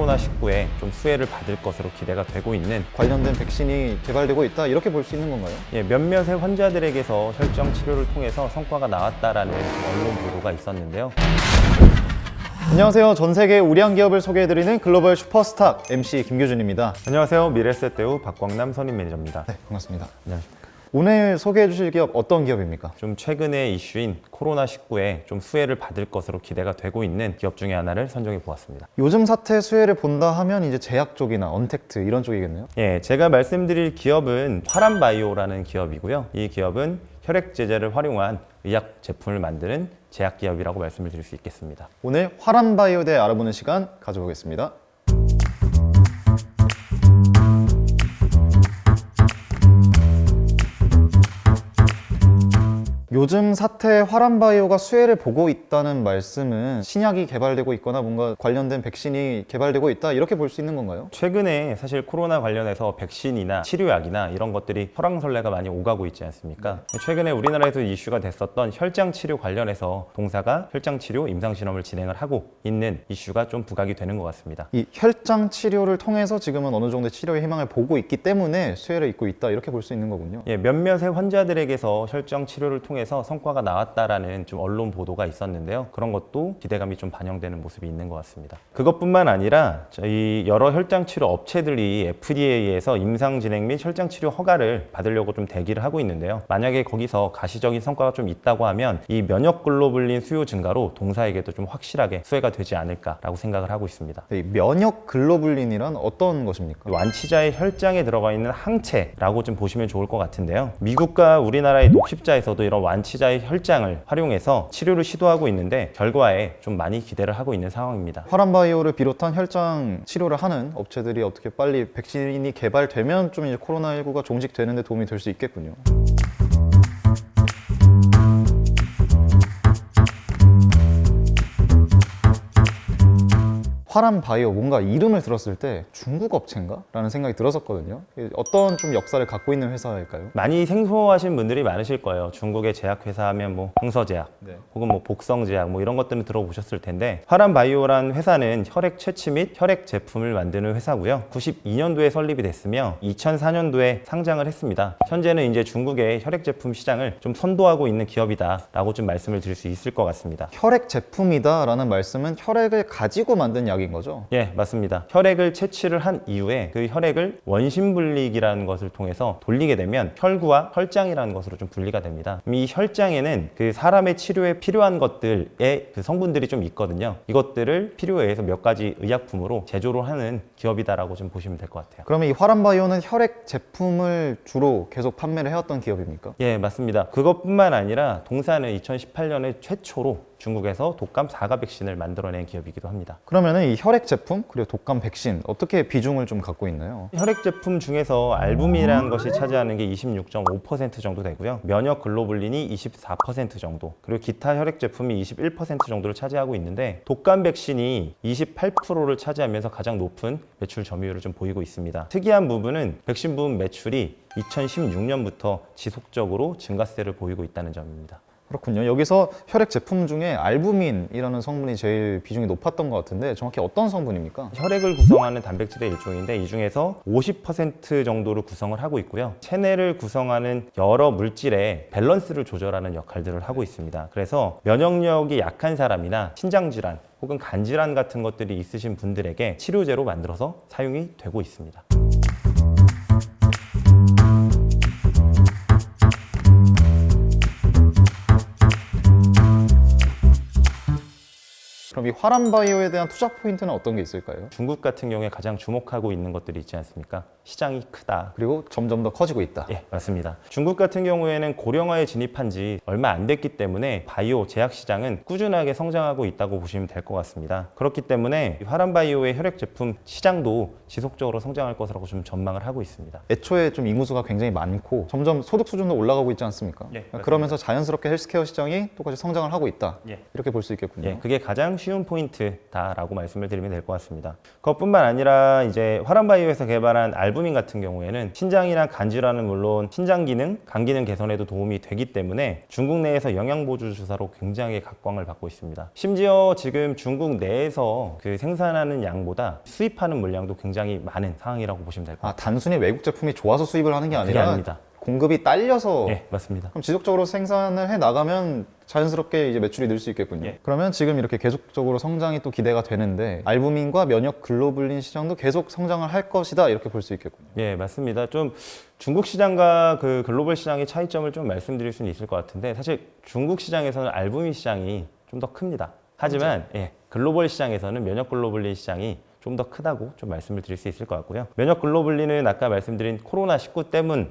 코로나19에 좀 수혜를 받을 것으로 기대가 되고 있는 관련된 백신이 개발되고 있다 이렇게 볼 수 있는 건가요? 몇몇의 환자들에게서 혈장 치료를 통해서 성과가 나왔다라는 언론 보도가 있었는데요. 안녕하세요. 전 세계 우량 기업을 소개해드리는 글로벌 슈퍼스타 MC 김규준입니다. 안녕하세요. 미래에셋 배우 박광남 선임 매니저입니다. 네, 반갑습니다. 안녕하십니까. 오늘 소개해 주실 기업 어떤 기업입니까? 좀 최근의 이슈인 코로나19에 좀 수혜를 받을 것으로 기대가 되고 있는 기업 중에 하나를 선정해 보았습니다. 요즘 사태 수혜를 본다 하면 이제 제약 쪽이나 언택트 이런 쪽이겠네요. 제가 말씀드릴 기업은 화람바이오라는 기업이고요. 이 기업은 혈액 제제를 활용한 의약 제품을 만드는 제약 기업이라고 말씀을 드릴 수 있겠습니다. 오늘 화람바이오에 대해 알아보는 시간 가져보겠습니다. 요즘 사태에 화람바이오가 수혜를 보고 있다는 말씀은 신약이 개발되고 있거나 뭔가 관련된 백신이 개발되고 있다 이렇게 볼 수 있는 건가요? 최근에 사실 코로나 관련해서 백신이나 치료약이나 이런 것들이 설왕설래가 많이 오가고 있지 않습니까? 최근에 우리나라에서 이슈가 됐었던 혈장 치료 관련해서 동사가 혈장 치료 임상 실험을 진행을 하고 있는 이슈가 좀 부각이 되는 것 같습니다. 이 혈장 치료를 통해서 지금은 어느 정도의 치료의 희망을 보고 있기 때문에 수혜를 입고 있다 이렇게 볼 수 있는 거군요. 몇몇의 환자들에게서 혈장 치료를 통해서 성과가 나왔다라는 좀 언론 보도가 있었는데요. 그런 것도 기대감이 좀 반영되는 모습이 있는 것 같습니다. 그것뿐만 아니라 저희 여러 혈장 치료 업체들이 FDA에서 임상 진행 및 혈장 치료 허가를 받으려고 좀 대기를 하고 있는데요. 만약에 거기서 가시적인 성과가 좀 있다고 하면 이 면역 글로불린 수요 증가로 동사에게도 좀 확실하게 수혜가 되지 않을까라고 생각을 하고 있습니다. 이 면역 글로불린이란 어떤 것입니까? 완치자의 혈장에 들어가 있는 항체라고 좀 보시면 좋을 것 같은데요. 미국과 우리나라의 녹십자에서도 이런 완치자의 혈장을 활용해서 치료를 시도하고 있는데 결과에 좀 많이 기대를 하고 있는 상황입니다. 화람바이오를 비롯한 혈장 치료를 하는 업체들이 어떻게 빨리 백신이 개발되면 좀 이제 코로나19가 종식되는 데 도움이 될 수 있겠군요. 화람바이오 뭔가 이름을 들었을 때 중국 업체인가? 라는 생각이 들었었거든요. 어떤 좀 역사를 갖고 있는 회사일까요? 많이 생소하신 분들이 많으실 거예요. 중국의 제약회사 하면 뭐 홍서제약 혹은 뭐 복성제약 뭐 이런 것들은 들어보셨을 텐데 화람바이오라는 회사는 혈액 채취 및 혈액 제품을 만드는 회사고요. 92년도에 설립이 됐으며 2004년도에 상장을 했습니다. 현재는 이제 중국의 혈액 제품 시장을 좀 선도하고 있는 기업이다라고 좀 말씀을 드릴 수 있을 것 같습니다. 혈액 제품이다 라는 말씀은 혈액을 가지고 만든 약인 거죠? 예, 맞습니다. 혈액을 채취를 한 이후에 그 혈액을 원심분리기라는 것을 통해서 돌리게 되면 혈구와 혈장이라는 것으로 좀 분리가 됩니다. 이 혈장에는 그 사람의 치료에 필요한 것들의 그 성분들이 좀 있거든요. 이것들을 필요에 의해서 몇 가지 의약품으로 제조를 하는 기업이다라고 좀 보시면 될 것 같아요. 그러면 이 화람바이오는 혈액 제품을 주로 계속 판매를 해왔던 기업입니까? 예, 맞습니다. 그것뿐만 아니라 동사는 2018년에 최초로 중국에서 독감 4가 백신을 만들어낸 기업이기도 합니다. 그러면 이 혈액 제품 그리고 독감 백신 어떻게 비중을 좀 갖고 있나요? 혈액 제품 중에서 알부민이라는 것이 차지하는 게 26.5% 정도 되고요. 면역 글로불린이 24% 정도, 그리고 기타 혈액 제품이 21% 정도를 차지하고 있는데 독감 백신이 28%를 차지하면서 가장 높은 매출 점유율을 좀 보이고 있습니다. 특이한 부분은 백신 부분 매출이 2016년부터 지속적으로 증가세를 보이고 있다는 점입니다. 그렇군요. 여기서 혈액 제품 중에 알부민이라는 성분이 제일 비중이 높았던 것 같은데 정확히 어떤 성분입니까? 혈액을 구성하는 단백질의 일종인데 이 중에서 50% 정도를 구성을 하고 있고요. 체내를 구성하는 여러 물질의 밸런스를 조절하는 역할들을 하고 있습니다. 그래서 면역력이 약한 사람이나 신장질환 혹은 간질환 같은 것들이 있으신 분들에게 치료제로 만들어서 사용이 되고 있습니다. 그럼 이 화람바이오에 대한 투자 포인트는 어떤 게 있을까요? 중국 같은 경우에 가장 주목하고 있는 것들이 있지 않습니까? 시장이 크다. 그리고 점점 더 커지고 있다. 예, 맞습니다. 중국 같은 경우에는 고령화에 진입한 지 얼마 안 됐기 때문에 바이오 제약 시장은 꾸준하게 성장하고 있다고 보시면 될 것 같습니다. 그렇기 때문에 화람바이오의 혈액 제품 시장도 지속적으로 성장할 것이라고 좀 전망을 하고 있습니다. 애초에 좀 인구수가 굉장히 많고 점점 소득 수준도 올라가고 있지 않습니까? 예, 맞습니다. 그러면서 자연스럽게 헬스케어 시장이 똑같이 성장을 하고 있다. 예. 이렇게 볼 수 있겠군요. 예, 그게 가장 쉬운 포인트다라고 말씀을 드리면 될 것 같습니다. 그것뿐만 아니라 이제 화랑바이오에서 개발한 알부민 같은 경우에는 신장이나 간 질환은 물론 신장 기능, 간 기능 개선에도 도움이 되기 때문에 중국 내에서 영양보조 주사로 굉장히 각광을 받고 있습니다. 심지어 지금 중국 내에서 그 생산하는 양보다 수입하는 물량도 굉장히 많은 상황이라고 보시면 될 것 같습니다. 단순히 외국 제품이 좋아서 수입을 하는 게 그게 아니라 아닙니다. 공급이 딸려서 네, 맞습니다. 그럼 지속적으로 생산을 해 나가면 자연스럽게 이제 매출이 늘 수 있겠군요. 예. 그러면 지금 이렇게 계속적으로 성장이 또 기대가 되는데 알부민과 면역 글로불린 시장도 계속 성장을 할 것이다 이렇게 볼 수 있겠군요. 예, 맞습니다. 좀 중국 시장과 그 글로벌 시장의 차이점을 좀 말씀드릴 수는 있을 것 같은데 사실 중국 시장에서는 알부민 시장이 좀 더 큽니다. 하지만 예, 글로벌 시장에서는 면역 글로불린 시장이 좀 더 크다고 좀 말씀을 드릴 수 있을 것 같고요. 면역 글로불린은 아까 말씀드린 코로나19 때문이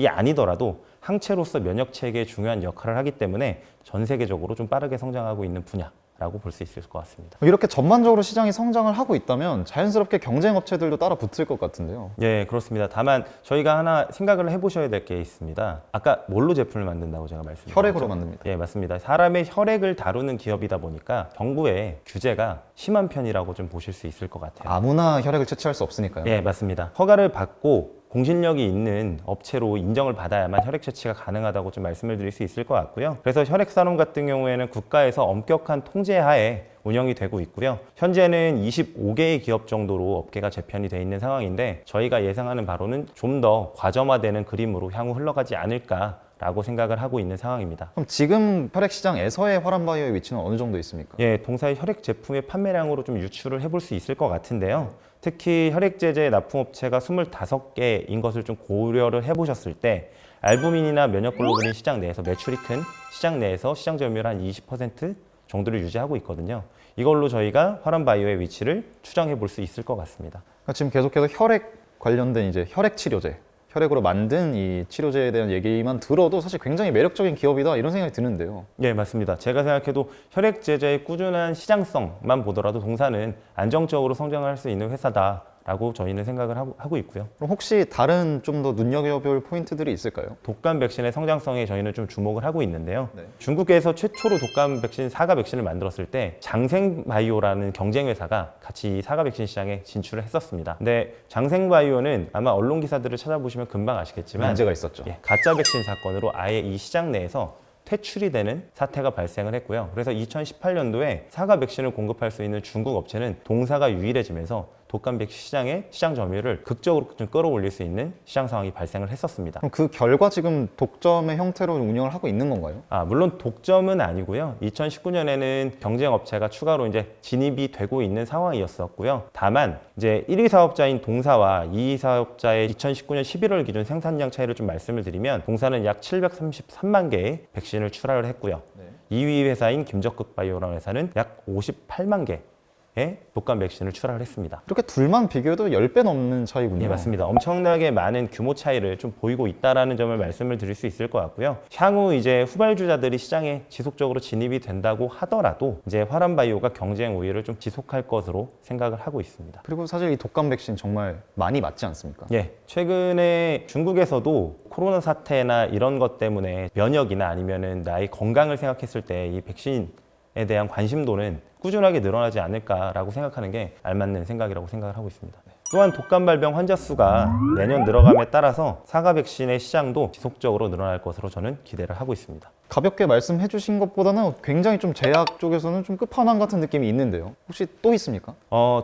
아니더라도 항체로서 면역 체계에 중요한 역할을 하기 때문에 전 세계적으로 좀 빠르게 성장하고 있는 분야라고 볼 수 있을 것 같습니다. 이렇게 전반적으로 시장이 성장을 하고 있다면 자연스럽게 경쟁 업체들도 따라 붙을 것 같은데요. 예, 그렇습니다. 다만 저희가 하나 생각을 해보셔야 될 게 있습니다. 아까 뭘로 제품을 만든다고 제가 말씀드렸죠? 혈액으로 만듭니다. 예, 맞습니다. 사람의 혈액을 다루는 기업이다 보니까 정부의 규제가 심한 편이라고 좀 보실 수 있을 것 같아요. 아무나 혈액을 채취할 수 없으니까요. 예, 맞습니다. 허가를 받고 공신력이 있는 업체로 인정을 받아야만 혈액 채취가 가능하다고 좀 말씀을 드릴 수 있을 것 같고요. 그래서 혈액산업 같은 경우에는 국가에서 엄격한 통제하에 운영이 되고 있고요. 현재는 25개의 기업 정도로 업계가 재편이 돼 있는 상황인데 저희가 예상하는 바로는 좀 더 과점화되는 그림으로 향후 흘러가지 않을까 라고 생각을 하고 있는 상황입니다. 그럼 지금 혈액 시장에서의 화랑바이오의 위치는 어느 정도 있습니까? 예, 동사의 혈액 제품의 판매량으로 좀 유추를 해볼 수 있을 것 같은데요. 특히 혈액제제 납품업체가 25개인 것을 좀 고려를 해보셨을 때 알부민이나 면역글로불린 시장 내에서 매출이 큰 시장 내에서 시장 점유율 한 20% 정도를 유지하고 있거든요. 이걸로 저희가 화랑바이오의 위치를 추정해 볼 수 있을 것 같습니다. 그러니까 지금 계속해서 혈액 관련된 이제 혈액 치료제, 혈액으로 만든 이 치료제에 대한 얘기만 들어도 사실 굉장히 매력적인 기업이다 이런 생각이 드는데요. 네, 맞습니다. 제가 생각해도 혈액 제제의 꾸준한 시장성만 보더라도 동사는 안정적으로 성장을 할 수 있는 회사다라고 저희는 생각을 하고 있고요. 그럼 혹시 다른 좀 더 눈여겨볼 포인트들이 있을까요? 독감 백신의 성장성에 저희는 좀 주목을 하고 있는데요. 네. 중국에서 최초로 독감 백신, 사가 백신을 만들었을 때 장생바이오라는 경쟁 회사가 같이 이 사가 백신 시장에 진출을 했었습니다. 근데 장생바이오는 아마 언론 기사들을 찾아보시면 금방 아시겠지만 문제가 있었죠. 예, 가짜 백신 사건으로 아예 이 시장 내에서 퇴출이 되는 사태가 발생을 했고요. 그래서 2018년도에 사가 백신을 공급할 수 있는 중국 업체는 동사가 유일해지면서 독감 백신 시장의 시장 점유율을 극적으로 좀 끌어올릴 수 있는 시장 상황이 발생을 했었습니다. 그럼 그 결과 지금 독점의 형태로 운영을 하고 있는 건가요? 물론 독점은 아니고요. 2019년에는 경쟁 업체가 추가로 이제 진입이 되고 있는 상황이었었고요. 다만 이제 1위 사업자인 동사와 2위 사업자의 2019년 11월 기준 생산량 차이를 좀 말씀을 드리면 동사는 약 733만 개의 백신을 출하를 했고요. 2위 회사인 김적극바이오라는 회사는 약 58만 개의 독감 백신을 출하를 했습니다. 이렇게 둘만 비교해도 10배 넘는 차이군요. 네, 맞습니다. 엄청나게 많은 규모 차이를 좀 보이고 있다라는 점을 말씀을 드릴 수 있을 것 같고요. 향후 이제 후발주자들이 시장에 지속적으로 진입이 된다고 하더라도 이제 화랑바이오가 경쟁 우위를 좀 지속할 것으로 생각을 하고 있습니다. 그리고 사실 이 독감 백신 정말 많이 맞지 않습니까? 예, 최근에 중국에서도 코로나 사태나 이런 것 때문에 면역이나 아니면은 나의 건강을 생각했을 때 이 백신에 대한 관심도는 꾸준하게 늘어나지 않을까라고 생각하는 게 알맞는 생각이라고 생각을 하고 있습니다. 또한 독감 발병 환자 수가 내년 늘어감에 따라서 사가 백신의 시장도 지속적으로 늘어날 것으로 저는 기대를 하고 있습니다. 가볍게 말씀해 주신 것보다는 굉장히 좀 제약 쪽에서는 좀 끝판왕 같은 느낌이 있는데요. 혹시 또 있습니까?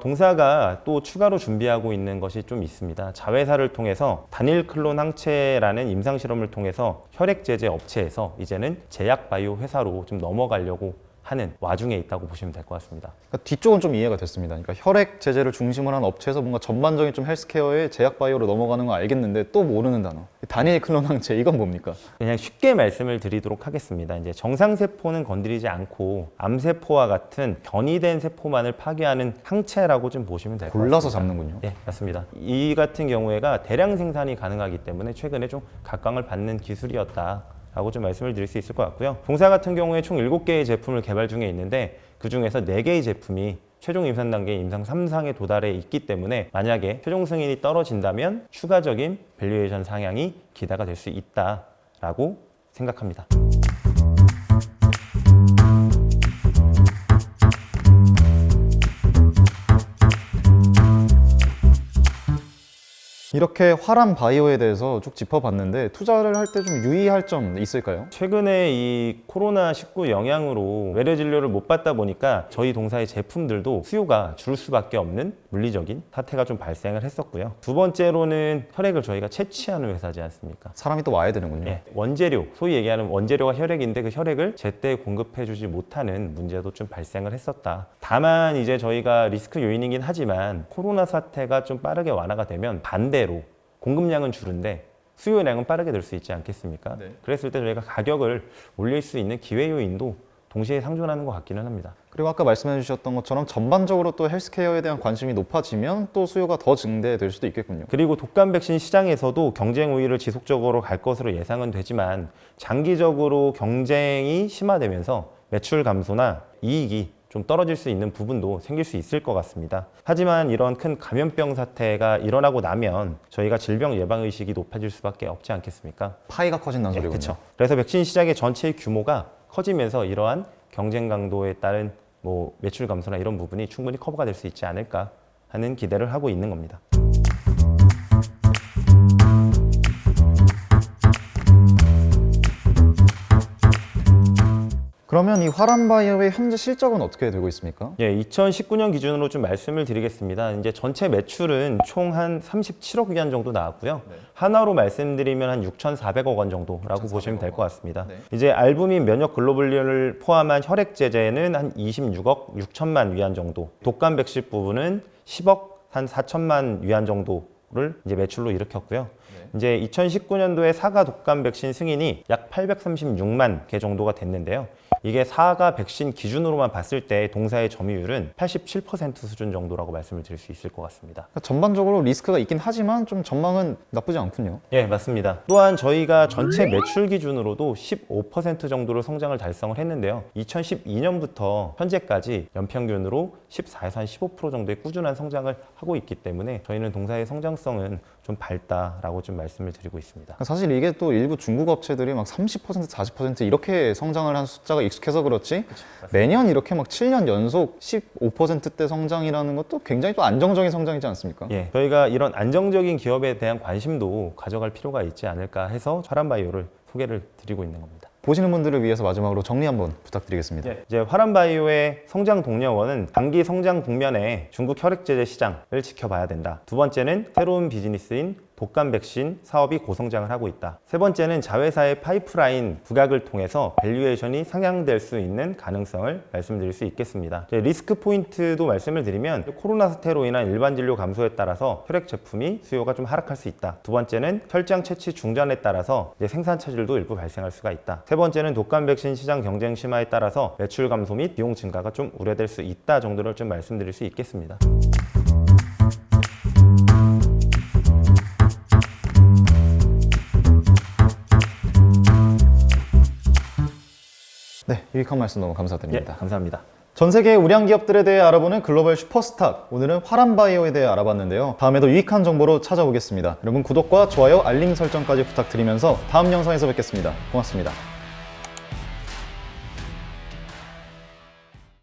동사가 또 추가로 준비하고 있는 것이 좀 있습니다. 자회사를 통해서 단일 클론 항체라는 임상 실험을 통해서 혈액 제제 업체에서 이제는 제약 바이오 회사로 좀 넘어가려고 하는 와중에 있다고 보시면 될 것 같습니다. 그러니까 뒤쪽은 좀 이해가 됐습니다. 그러니까 혈액 제제를 중심으로 한 업체에서 뭔가 전반적인 좀 헬스케어의 제약 바이오로 넘어가는 건 알겠는데 또 모르는 단어. 단일 클론 항체 이건 뭡니까? 그냥 쉽게 말씀을 드리도록 하겠습니다. 이제 정상 세포는 건드리지 않고 암세포와 같은 변이된 세포만을 파괴하는 항체라고 좀 보시면 될 것 같습니다. 골라서 잡는군요. 네, 맞습니다. 이 같은 경우에가 대량 생산이 가능하기 때문에 최근에 좀 각광을 받는 기술이었다. 라고 좀 말씀을 드릴 수 있을 것 같고요. 동사 같은 경우에 총 7개의 제품을 개발 중에 있는데 그 중에서 4개의 제품이 최종 임상 단계 임상 3상에 도달해 있기 때문에 만약에 최종 승인이 떨어진다면 추가적인 밸류에이션 상향이 기대가 될 수 있다라고 생각합니다. 이렇게 화람 바이오에 대해서 쭉 짚어봤는데 투자를 할 때 좀 유의할 점 있을까요? 최근에 이 코로나19 영향으로 외래 진료를 못 받다 보니까 저희 동사의 제품들도 수요가 줄 수밖에 없는 물리적인 사태가 좀 발생을 했었고요. 두 번째로는 혈액을 저희가 채취하는 회사지 않습니까? 사람이 또 와야 되는군요. 예, 원재료, 소위 얘기하는 원재료가 혈액인데 그 혈액을 제때 공급해주지 못하는 문제도 좀 발생을 했었다. 다만 이제 저희가 리스크 요인이긴 하지만 코로나 사태가 좀 빠르게 완화가 되면 반대로 공급량은 줄은데 수요량은 빠르게 늘 수 있지 않겠습니까? 네. 그랬을 때 저희가 가격을 올릴 수 있는 기회 요인도 동시에 상존하는 것 같기는 합니다. 그리고 아까 말씀해 주셨던 것처럼 전반적으로 또 헬스케어에 대한 관심이 높아지면 또 수요가 더 증대될 수도 있겠군요. 그리고 독감 백신 시장에서도 경쟁 우위를 지속적으로 갈 것으로 예상은 되지만 장기적으로 경쟁이 심화되면서 매출 감소나 이익이 좀 떨어질 수 있는 부분도 생길 수 있을 것 같습니다. 하지만 이런 큰 감염병 사태가 일어나고 나면 저희가 질병 예방 의식이 높아질 수밖에 없지 않겠습니까? 파이가 커진다는 소리군요. 그렇죠. 그래서 백신 시장의 전체 규모가 커지면서 이러한 경쟁 강도에 따른 매출 감소나 이런 부분이 충분히 커버가 될 수 있지 않을까 하는 기대를 하고 있는 겁니다. 그러면 이 화람바이오의 현재 실적은 어떻게 되고 있습니까? 예, 2019년 기준으로 좀 말씀을 드리겠습니다. 이제 전체 매출은 총 한 37억 위안 정도 나왔고요. 네. 하나로 말씀드리면 한 6,400억 원 정도라고 보시면 될 것 같습니다. 네. 이제 알부민 면역 글로불린을 포함한 혈액 제제는 한 26억 6천만 위안 정도, 독감 백신 부분은 10억 한 4천만 위안 정도를 이제 매출로 일으켰고요. 이제 2019년도에 사가 독감 백신 승인이 약 836만 개 정도가 됐는데요. 이게 사가 백신 기준으로만 봤을 때 동사의 점유율은 87% 수준 정도라고 말씀을 드릴 수 있을 것 같습니다. 그러니까 전반적으로 리스크가 있긴 하지만 좀 전망은 나쁘지 않군요. 예, 맞습니다. 또한 저희가 전체 매출 기준으로도 15% 정도로 성장을 달성을 했는데요. 2012년부터 현재까지 연평균으로 14에서 한 15% 정도의 꾸준한 성장을 하고 있기 때문에 저희는 동사의 성장성은 좀 밝다라고 좀 말씀을 드리고 있습니다. 사실 이게 또 일부 중국 업체들이 막 30%, 40% 이렇게 성장을 한 숫자가 익숙해서 그렇지 매년 이렇게 막 7년 연속 15%대 성장이라는 것도 굉장히 또 안정적인 성장이지 않습니까? 예, 저희가 이런 안정적인 기업에 대한 관심도 가져갈 필요가 있지 않을까 해서 화람바이오를 소개를 드리고 있는 겁니다. 보시는 분들을 위해서 마지막으로 정리 한번 부탁드리겠습니다. 예, 이제 화람바이오의 성장 동력원은 단기 성장 국면에 중국 혈액 제제 시장을 지켜봐야 된다. 두 번째는 새로운 비즈니스인 독감 백신 사업이 고성장을 하고 있다. 세 번째는 자회사의 파이프라인 부각을 통해서 밸류에이션이 상향될 수 있는 가능성을 말씀드릴 수 있겠습니다. 리스크 포인트도 말씀을 드리면 코로나 사태로 인한 일반 진료 감소에 따라서 혈액 제품이 수요가 좀 하락할 수 있다. 두 번째는 혈장 채취 중단에 따라서 생산 차질도 일부 발생할 수가 있다. 세 번째는 독감 백신 시장 경쟁 심화에 따라서 매출 감소 및 비용 증가가 좀 우려될 수 있다 정도를 좀 말씀드릴 수 있겠습니다. 네, 유익한 말씀 너무 감사드립니다. 예, 감사합니다. 전 세계의 우량 기업들에 대해 알아보는 글로벌 슈퍼스탁, 오늘은 화람바이오에 대해 알아봤는데요. 다음에도 유익한 정보로 찾아오겠습니다. 여러분 구독과 좋아요, 알림 설정까지 부탁드리면서 다음 영상에서 뵙겠습니다. 고맙습니다.